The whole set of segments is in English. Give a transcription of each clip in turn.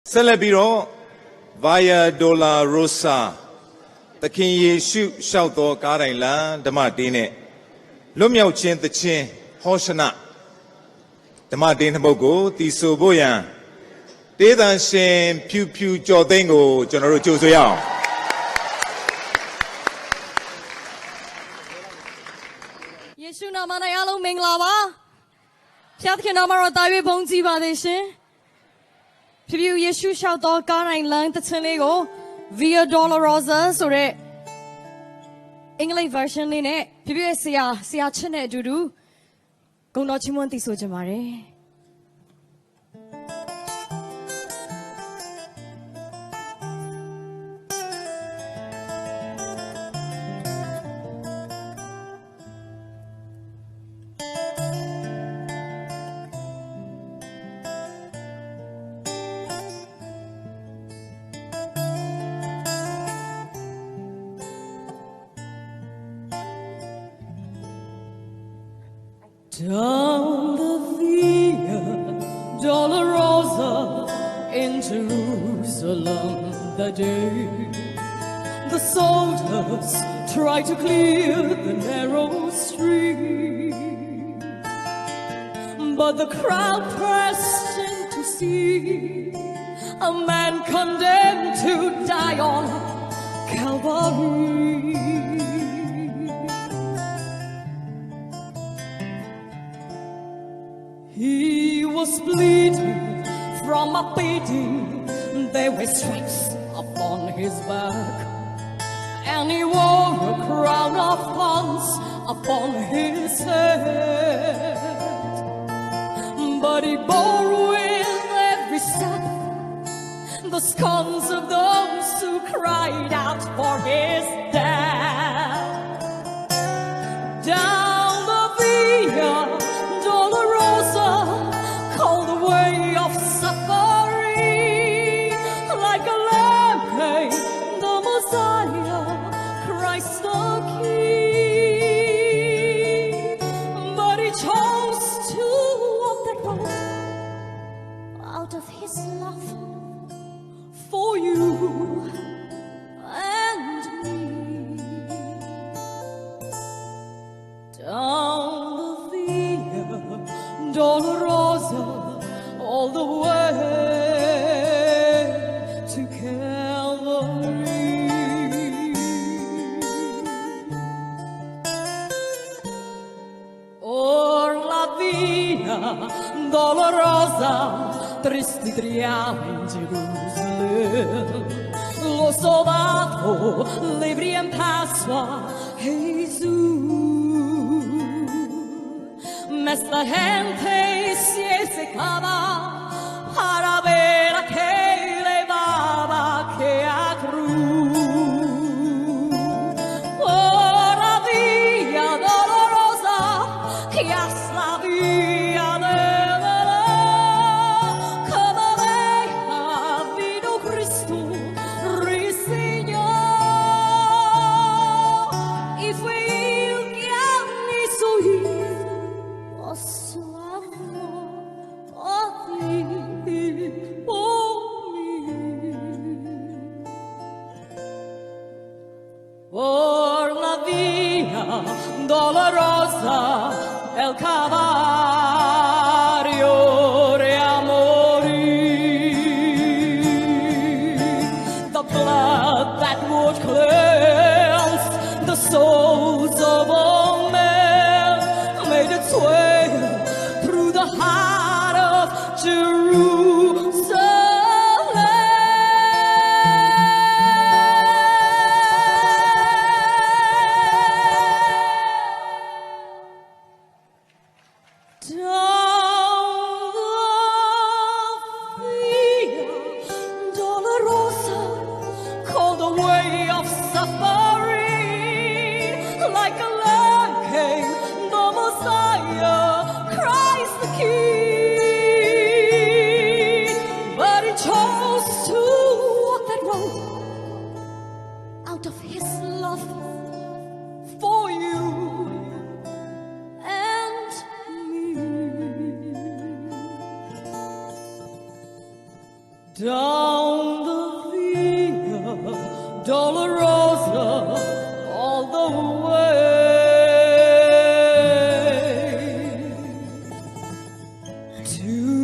Celebiro via Dolorosa, the King Yeshu shout or Garailan, the Martine, Lumio Chin the Chin, Hoshana, the Martin Bogo, the Soboyan, Dedan Shem, Phyu Phyu Kyaw Thein, General Josuyao. Yeshu Namanayalo Minglawa, Shatkin Amara David Bonzi Badeshin. Phyu Phyu Yeshu shout out Garailan, the Tenego, via Dolorosa, so the English version in it. Phyu Phyu Sia Chene Dudu, go not Chimonti Sojamare. Down the Via Dolorosa in Jerusalem that day, the soldiers tried to clear the narrow street, but the crowd pressed in to see a man condemned to die on Calvary. He was bleeding from a beating, there were stripes upon his back, and he wore a crown of thorns upon his head. But he bore with every step the scorns of those who cried out for his death. Down the Via Dolorosa, called the way of suffering, like a lamb came the Messiah, Christ the King. But he chose to walk that road out of his love for you and me. Down the Via Dolorosa, all the way to Calvary. Or la Via Dolorosa, tristi triamo in Jerusalem, lo soldato le brien passo Gesù. Mas la gente se secaba para ver a que levaba que a cruz. Por la Via Dolorosa, que es la vía de verdad, como deja vino Cristo ruiseñor, y fue el que hizo ir. Su amor por ti, por mí. Por la Via Dolorosa, el Calvario a morir. The blood that would cleanse the souls of all men made its way through the heart of Jerusalem. Down the Via Dolorosa, called the way of suffering, like a lamb came the Messiah, Christ the King. But he chose to walk that road out of his love for you and me. down the Via Dolorosa all the way to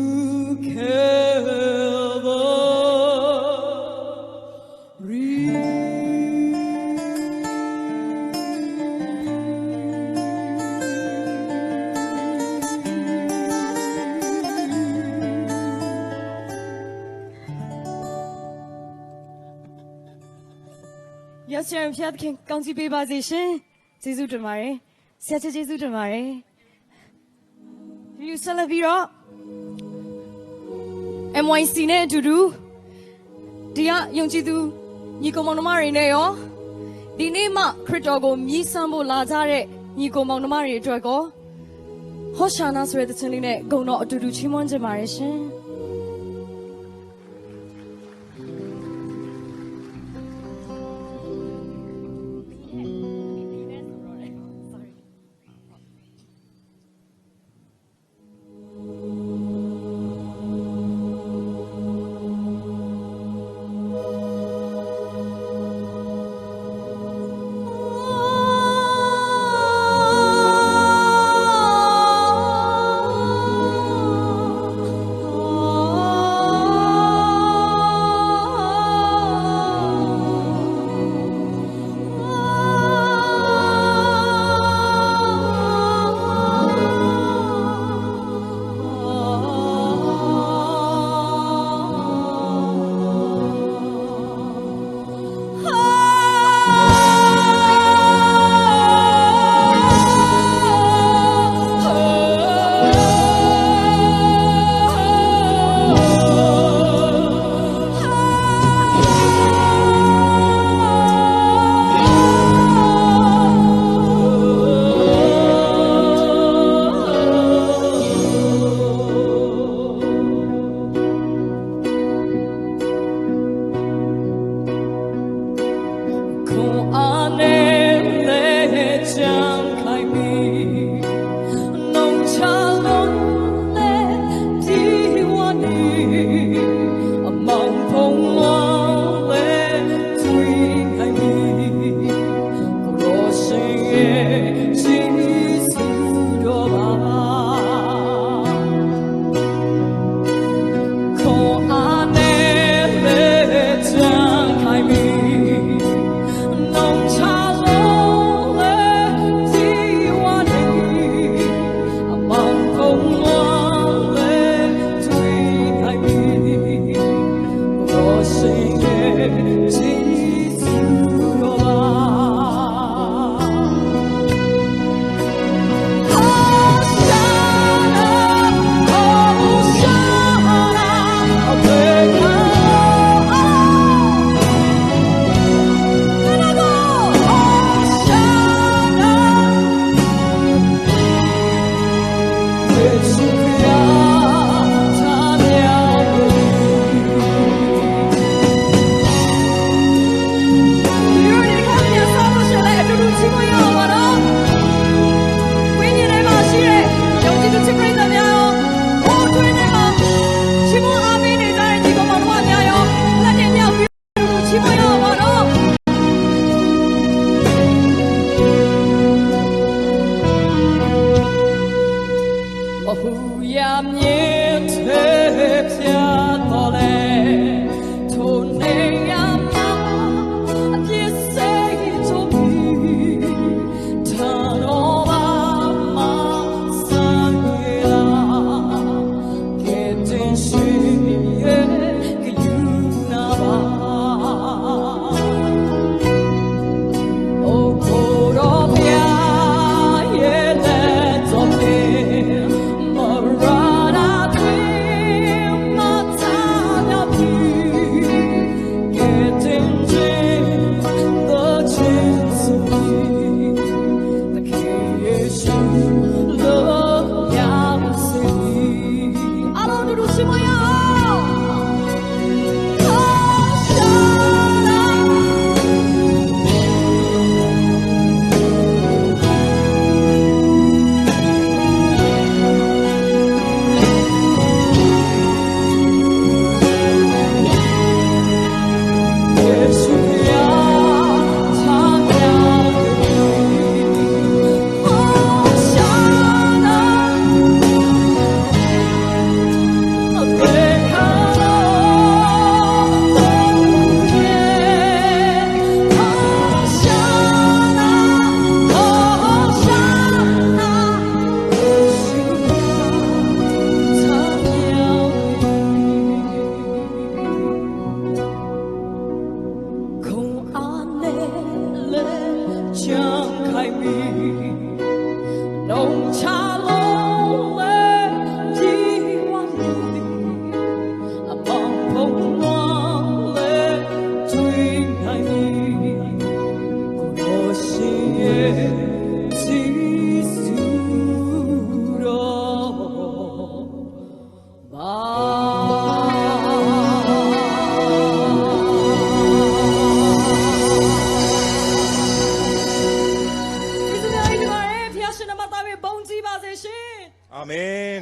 Yes, sir. I'm here to count you pay by station. Jesus to marry. Such a Jesus to marry. You celebrate up. And why seen it to do? Dear young Jidu, you come on the marry, Neo. The name of Critogo, me sambo lazare, you come on the marry, Drago. Hoshana's read the Tunine, go not to do Chimon's marriage. ရှင်နာမသားပဲဘုန်းကြီးပါစေရှင် အာမင်